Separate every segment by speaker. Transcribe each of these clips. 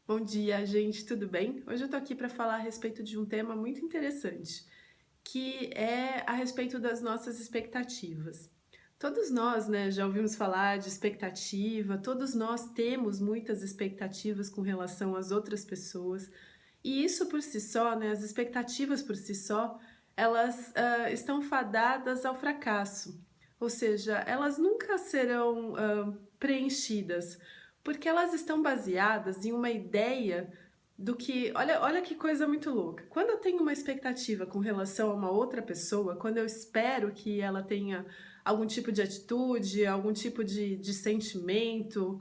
Speaker 1: Bom dia, gente, tudo bem? Hoje eu tô aqui para falar a respeito de um tema muito interessante, que é a respeito das nossas expectativas. Todos nós, né, já ouvimos falar de expectativa, todos nós temos muitas expectativas com relação às outras pessoas, e isso por si só, né, as expectativas por si só, elas estão fadadas ao fracasso, ou seja, elas nunca serão preenchidas, porque elas estão baseadas em uma ideia do que, olha que coisa muito louca. Quando eu tenho uma expectativa com relação a uma outra pessoa, quando eu espero que ela tenha algum tipo de atitude, algum tipo de sentimento,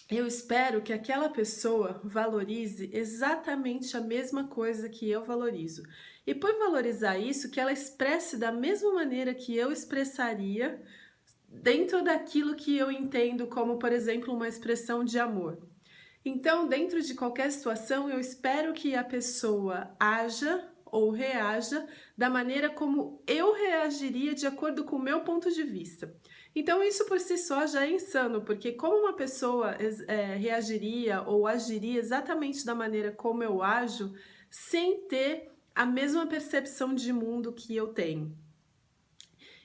Speaker 1: eu espero que aquela pessoa valorize exatamente a mesma coisa que eu valorizo. E por valorizar isso, que ela expresse da mesma maneira que eu expressaria dentro daquilo que eu entendo como, por exemplo, uma expressão de amor. Então, dentro de qualquer situação, eu espero que a pessoa haja ou reaja da maneira como eu reagiria de acordo com o meu ponto de vista. Então, isso por si só já é insano, porque como uma pessoa reagiria ou agiria exatamente da maneira como eu ajo, sem ter a mesma percepção de mundo que eu tenho.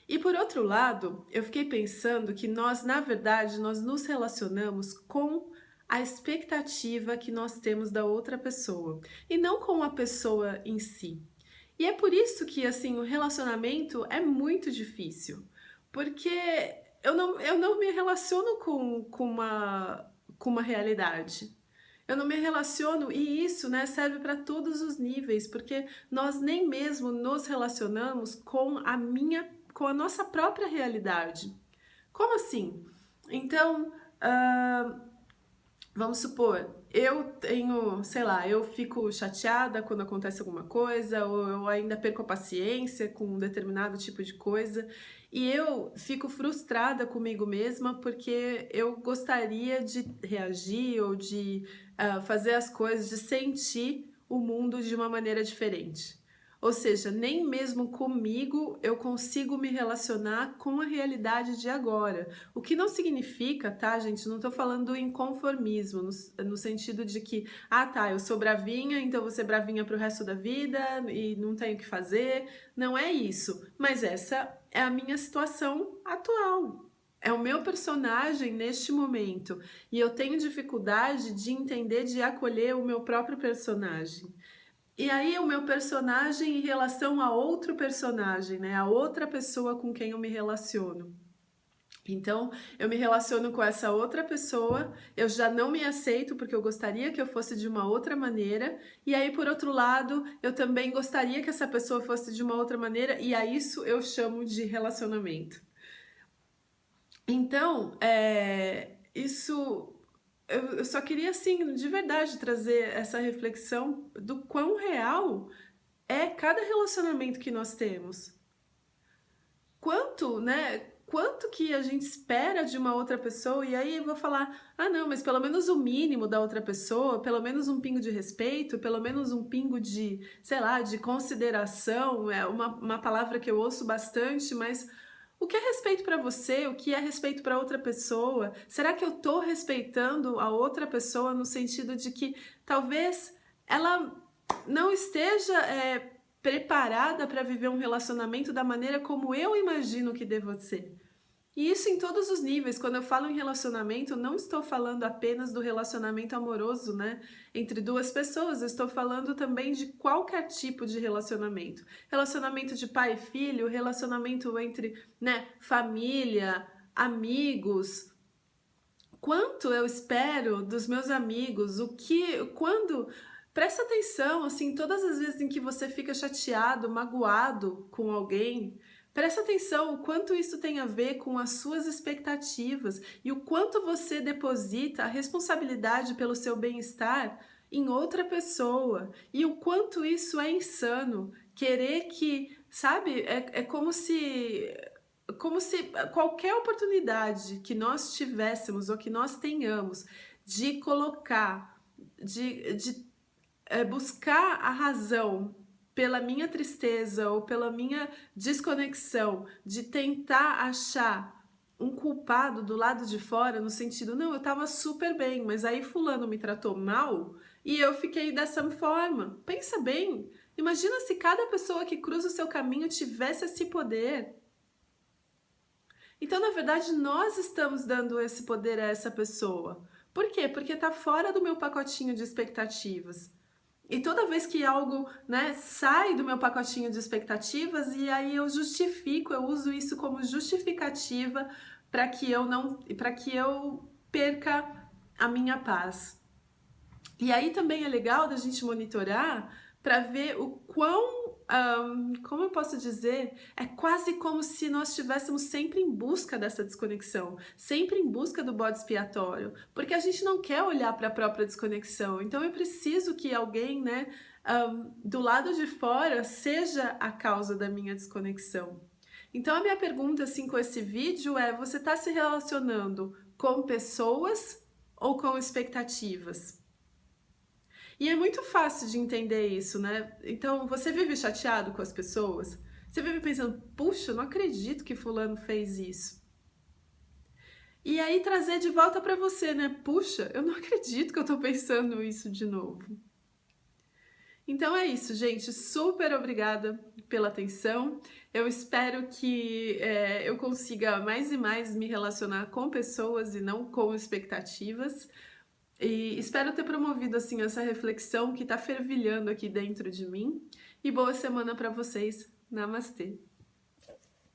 Speaker 1: E por outro lado, eu fiquei pensando que nós, na verdade, nós nos relacionamos com a expectativa que nós temos da outra pessoa e não com a pessoa em si. E é por isso que assim o relacionamento é muito difícil, porque eu não me relaciono com uma realidade. Eu não me relaciono e isso, né, serve para todos os níveis, porque nós nem mesmo nos relacionamos com a nossa própria realidade. Como assim? Então, vamos supor, eu tenho, sei lá, eu fico chateada quando acontece alguma coisa, ou eu ainda perco a paciência com um determinado tipo de coisa, e eu fico frustrada comigo mesma porque eu gostaria de reagir ou de fazer as coisas, de sentir o mundo de uma maneira diferente. Ou seja, nem mesmo comigo eu consigo me relacionar com a realidade de agora. O que não significa, tá, gente? Não tô falando em conformismo, no sentido de que, ah, tá, eu sou bravinha, então vou ser bravinha pro resto da vida e não tenho o que fazer. Não é isso. Mas essa é a minha situação atual. É o meu personagem neste momento. E eu tenho dificuldade de entender, de acolher o meu próprio personagem. E aí o meu personagem em relação a outro personagem, né? A outra pessoa com quem eu me relaciono. Então, eu me relaciono com essa outra pessoa, eu já não me aceito porque eu gostaria que eu fosse de uma outra maneira, e aí, por outro lado, eu também gostaria que essa pessoa fosse de uma outra maneira, e a isso eu chamo de relacionamento. Então, isso eu só queria, assim, de verdade, trazer essa reflexão do quão real é cada relacionamento que nós temos. Quanto, né? Quanto que a gente espera de uma outra pessoa, e aí eu vou falar, ah não, mas pelo menos o mínimo da outra pessoa, pelo menos um pingo de respeito, pelo menos um pingo de, sei lá, de consideração, é uma palavra que eu ouço bastante, mas o que é respeito para você? O que é respeito para outra pessoa? Será que eu tô respeitando a outra pessoa no sentido de que talvez ela não esteja preparada para viver um relacionamento da maneira como eu imagino que deva ser? E isso em todos os níveis. Quando eu falo em relacionamento, não estou falando apenas do relacionamento amoroso, né, entre duas pessoas. Eu estou falando também de qualquer tipo de relacionamento. Relacionamento de pai e filho, relacionamento entre, né, família, amigos. Quanto eu espero dos meus amigos, quando presta atenção, assim, todas as vezes em que você fica chateado, magoado com alguém, presta atenção o quanto isso tem a ver com as suas expectativas e o quanto você deposita a responsabilidade pelo seu bem-estar em outra pessoa e o quanto isso é insano. Querer que, sabe, é como se qualquer oportunidade que nós tivéssemos ou que nós tenhamos de colocar, de buscar a razão pela minha tristeza ou pela minha desconexão, de tentar achar um culpado do lado de fora, no sentido, não, eu estava super bem, mas aí fulano me tratou mal e eu fiquei dessa forma. Pensa bem, imagina se cada pessoa que cruza o seu caminho tivesse esse poder. Então, na verdade, nós estamos dando esse poder a essa pessoa. Por quê? Porque está fora do meu pacotinho de expectativas. E toda vez que algo, né, sai do meu pacotinho de expectativas, e aí eu justifico, eu uso isso como justificativa para que eu não, para que eu perca a minha paz. E aí também é legal da gente monitorar para ver o quão, como eu posso dizer, é quase como se nós estivéssemos sempre em busca dessa desconexão, sempre em busca do bode expiatório, porque a gente não quer olhar para a própria desconexão. Então eu preciso que alguém, né, do lado de fora seja a causa da minha desconexão. Então a minha pergunta assim com esse vídeo é: você está se relacionando com pessoas ou com expectativas? E é muito fácil de entender isso, né? Então, você vive chateado com as pessoas? Você vive pensando, puxa, eu não acredito que fulano fez isso. E aí trazer de volta para você, né? Puxa, eu não acredito que eu tô pensando isso de novo. Então é isso, gente. Super obrigada pela atenção. Eu espero que eu consiga mais e mais me relacionar com pessoas e não com expectativas. E espero ter promovido assim essa reflexão que está fervilhando aqui dentro de mim. E boa semana para vocês. Namastê!